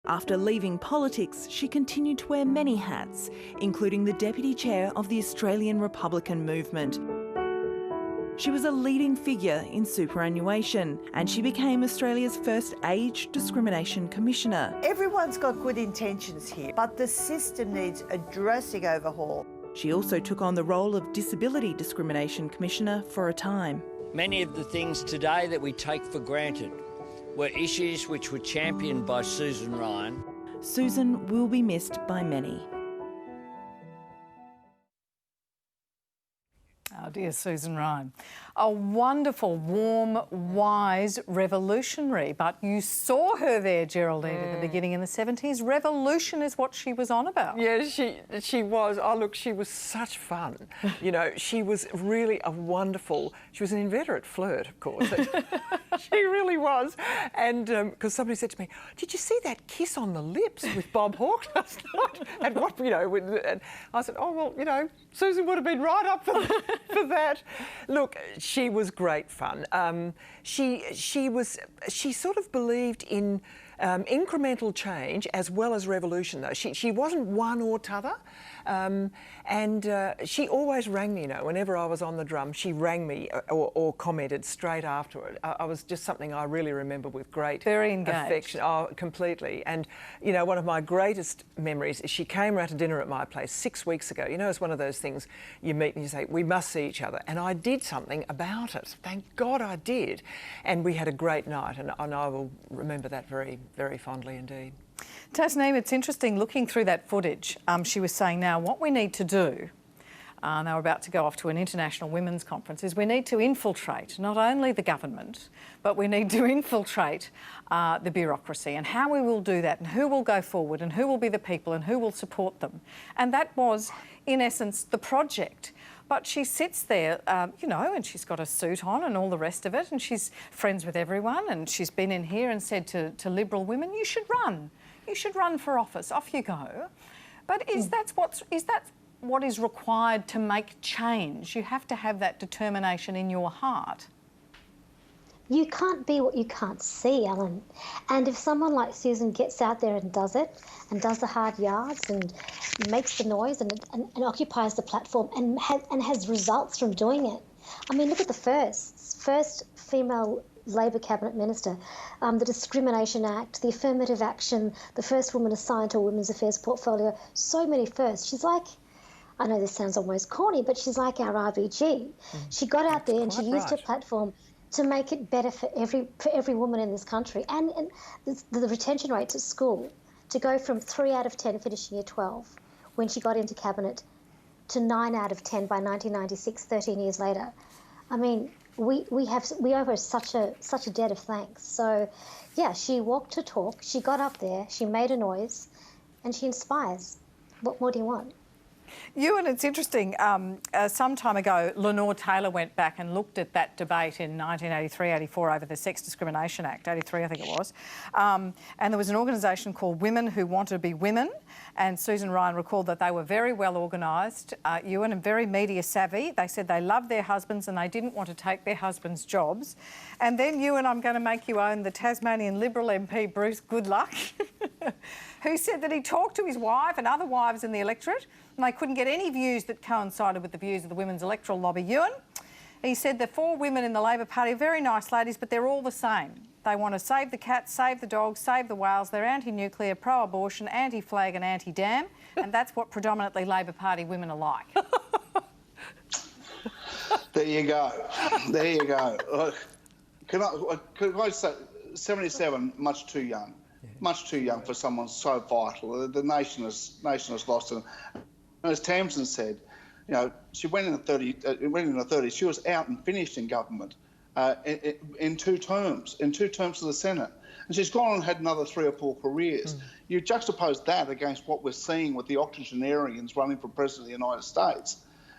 After leaving politics, she continued to wear many hats, including the Deputy Chair of the Australian Republican Movement. She was a leading figure in superannuation, and she became Australia's first Age Discrimination Commissioner. Everyone's got good intentions here, but the system needs a drastic overhaul. She also took on the role of Disability Discrimination Commissioner for a time. Many of the things today that we take for granted were issues which were championed by Susan Ryan. Susan will be missed by many. Oh dear, Susan Ryan. A wonderful, warm, wise revolutionary. But you saw her there, Geraldine, at the beginning in the 70s. Revolution is what she was on about. Yeah, she was. Oh, look, she was such fun. You know, she was really a wonderful... She was an inveterate flirt, of course. She really was. And because somebody said to me, did you see that kiss on the lips with Bob Hawke last night? And what, you know, and I said, oh, well, you know, Susan would have been right up for that. Look, she was great fun. She sort of believed in incremental change as well as revolution, though. She wasn't one or t'other. She always rang me, you know, whenever I was on the drum, she rang me or commented straight after it. I was just something I really remember with great affection. Oh, completely. And, you know, one of my greatest memories is she came round to dinner at my place 6 weeks ago. You know, it's one of those things you meet and you say, we must see each other. And I did something about it. Thank God I did. And we had a great night, and I will remember that very, very fondly indeed. Tasneem, it's interesting looking through that footage. She was saying now what we need to do, they were about to go off to an international women's conference, is we need to infiltrate not only the government, but we need to infiltrate the bureaucracy, and how we will do that and who will go forward and who will be the people and who will support them. And that was, in essence, the project. But she sits there, you know, and she's got a suit on and all the rest of it, and she's friends with everyone, and she's been in here and said to Liberal women, you should run. You should run for office. Off you go. But is that what is required to make change? You have to have that determination in your heart. You can't be what you can't see, Ellen. And if someone like Susan gets out there and does it, and does the hard yards and makes the noise and occupies the platform and has results from doing it. I mean, look at the first female Labor Cabinet Minister, the Discrimination Act, the Affirmative Action, the first woman assigned to a Women's Affairs portfolio, so many firsts. She's like, I know this sounds almost corny, but she's like our RBG. She got out there and she used her platform to make it better for every woman in this country. And the retention rates at school, to go from 3 out of 10 finishing year 12 when she got into Cabinet to 9 out of 10 by 1996, 13 years later. I mean, we owe her such a debt of thanks. So, yeah, she walked her talk, she got up there, she made a noise, and she inspires. What more do you want? Ewan, it's interesting, some time ago, Lenore Taylor went back and looked at that debate in 1983-84 over the Sex Discrimination Act, 83 I think it was, and there was an organisation called Women Who Want to Be Women, and Susan Ryan recalled that they were very well organised, Ewan, and very media savvy. They said they loved their husbands and they didn't want to take their husbands' jobs. And then, Ewan, I'm going to make you own the Tasmanian Liberal MP, Bruce Goodluck, who said that he talked to his wife and other wives in the electorate and they couldn't get any views that coincided with the views of the women's electoral lobby. Ewan, he said the 4 women in the Labor Party are very nice ladies, but they're all the same. They want to save the cats, save the dogs, save the whales. They're anti-nuclear, pro-abortion, anti-flag and anti-dam, and that's what predominantly Labor Party women are like. There you go. There you go. Can I say, 77, much too young. Much too young for someone so vital. The nation has lost him. As Tamsin said, you know, she went in the 30s. She was out and finished in government in 2 terms, to the Senate, and she's gone and had another 3 or 4 careers. You juxtapose that against what we're seeing with the octogenarians running for president of the United States.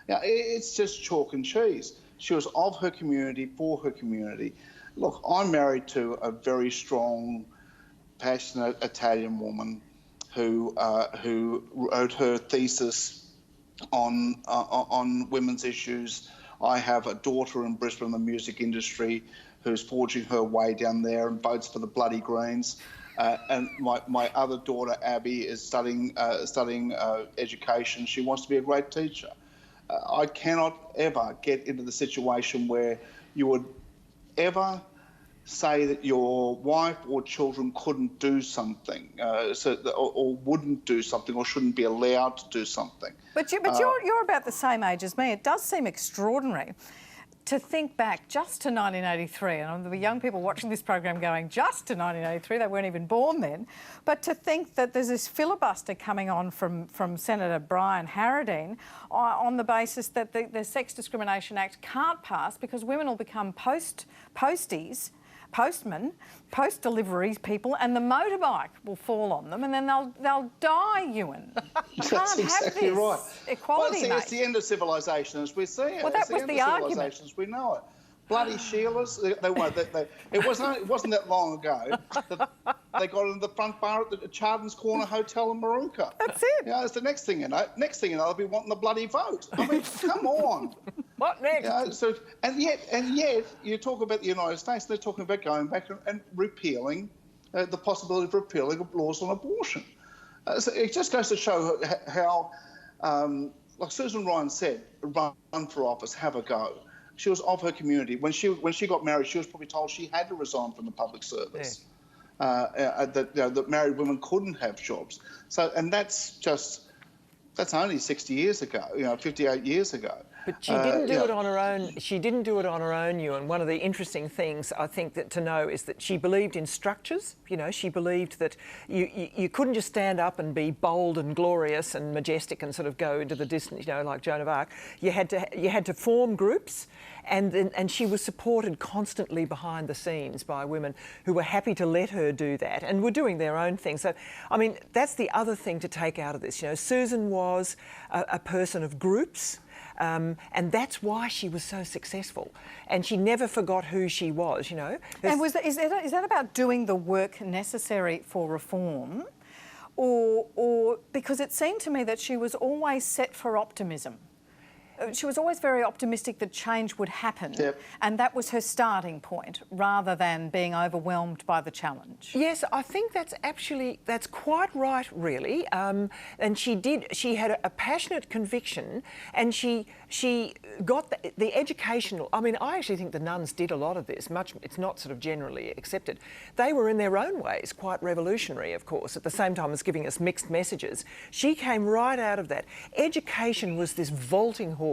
Now, it's just chalk and cheese. She was of her community, for her community. Look, I'm married to a very strong, passionate Italian woman who wrote her thesis on women's issues. I have a daughter in Brisbane in the music industry who's forging her way down there and votes for the Bloody Greens. and my other daughter, Abby, is studying education. She wants to be a great teacher. I cannot ever get into the situation where you would ever say that your wife or children couldn't do something, or wouldn't do something, or shouldn't be allowed to do something. But you're about the same age as me. It does seem extraordinary to think back just to 1983, and there'll be young people watching this program going, just to 1983, they weren't even born then, but to think that there's this filibuster coming on from Senator Brian Harradine on the basis that the Sex Discrimination Act can't pass because women will become postmen, post-delivery people, and the motorbike will fall on them, and then they'll die, Ewan. You That's exactly have this right. equality, Well, it's the end of civilization as we see it. Well, that was the argument. Civilization as we know it. Bloody Sheilas. It wasn't that long ago that they got into the front bar at the Chardon's Corner Hotel in Maroondah. That's it. You know, it's the next thing you know. Next thing you know, they'll be wanting the bloody vote. I mean, come on. What next? You know, and yet you talk about the United States, they're talking about going back and repealing the possibility of repealing laws on abortion. So it just goes to show how, like Susan Ryan said, run for office, have a go. She was of her community. When she got married, she was probably told she had to resign from the public service. Yeah. That married women couldn't have jobs. So, and that's only 60 years ago, 58 years ago. But she didn't do it on her own. She didn't do it on her own, Ewan. One of the interesting things I think that to know is that she believed in structures. You know, she believed that you couldn't just stand up and be bold and glorious and majestic and sort of go into the distance, like Joan of Arc. You had to form groups, and she was supported constantly behind the scenes by women who were happy to let her do that and were doing their own thing. So, I mean, that's the other thing to take out of this. Susan was a person of groups. And that's why she was so successful. And she never forgot who she was, And is that about doing the work necessary for reform? Or because it seemed to me that she was always set for optimism. She was always very optimistic that change would happen, yep. And that was her starting point, rather than being overwhelmed by the challenge. Yes, I think that's quite right, really. And she had a passionate conviction, and she got the educational. I mean, I actually think the nuns did a lot of this. It's not sort of generally accepted. They were in their own ways quite revolutionary, of course, at the same time as giving us mixed messages. She came right out of that. Education was this vaulting horse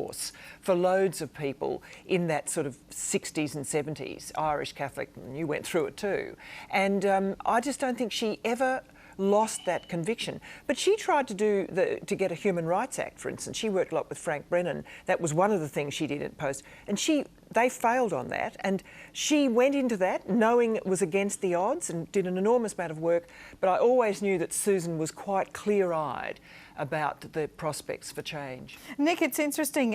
for loads of people in that sort of 60s and 70s, Irish Catholic, and you went through it too. And I just don't think she ever lost that conviction. But she tried to get a Human Rights Act, for instance. She worked a lot with Frank Brennan. That was one of the things she did at Post. And they failed on that. And she went into that knowing it was against the odds and did an enormous amount of work. But I always knew that Susan was quite clear-eyed about the prospects for change. Nick, it's interesting,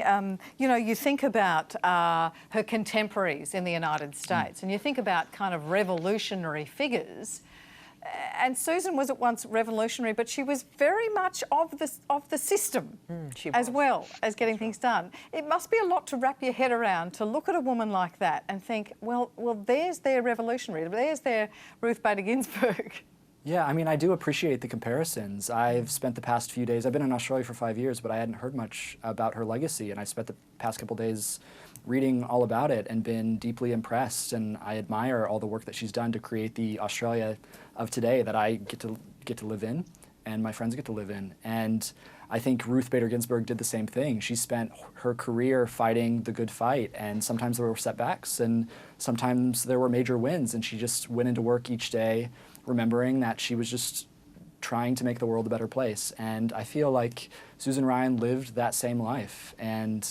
you think about her contemporaries in the United States and you think about kind of revolutionary figures. And Susan was at once revolutionary, but she was very much of the system as well as getting things done. It must be a lot to wrap your head around to look at a woman like that and think, well, there's their revolutionary, there's their Ruth Bader Ginsburg. Yeah, I mean, I do appreciate the comparisons. I've spent the past few days, I've been in Australia for 5 years, but I hadn't heard much about her legacy, and I spent the past couple days reading all about it and been deeply impressed, and I admire all the work that she's done to create the Australia of today that I get to live in and my friends get to live in. And I think Ruth Bader Ginsburg did the same thing. She spent her career fighting the good fight, and sometimes there were setbacks and sometimes there were major wins, and she just went into work each day remembering that she was just trying to make the world a better place. And I feel like Susan Ryan lived that same life. And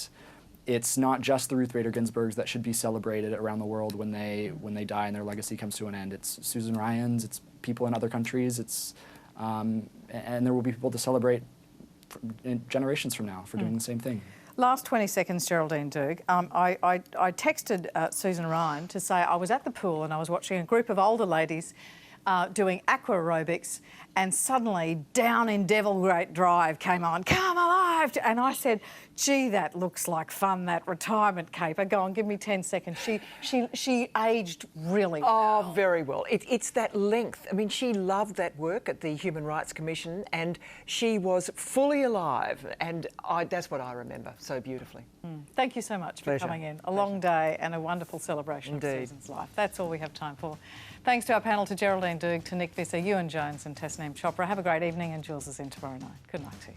it's not just the Ruth Bader Ginsburgs that should be celebrated around the world when they die and their legacy comes to an end. It's Susan Ryan's, it's people in other countries, and there will be people to celebrate in generations from now for doing the same thing. Last 20 seconds, Geraldine Doog. I texted Susan Ryan to say I was at the pool and I was watching a group of older ladies doing aqua aerobics, and suddenly Down in Devil Great Drive came on. Come alive! arrived. And I said, gee, that looks like fun, that retirement caper. Go on, give me 10 seconds. She aged really well. Oh, very well. It's that length. I mean, she loved that work at the Human Rights Commission, and she was fully alive, and that's what I remember so beautifully. Thank you so much for Pleasure. coming in. A long day and a wonderful celebration Indeed. of Susan's life. That's all we have time for. Thanks to our panel, to Geraldine Doog, to Nick Visser, Ewan Jones and Tasneem Chopra. Have a great evening, and Jules is in tomorrow night. Good night to you.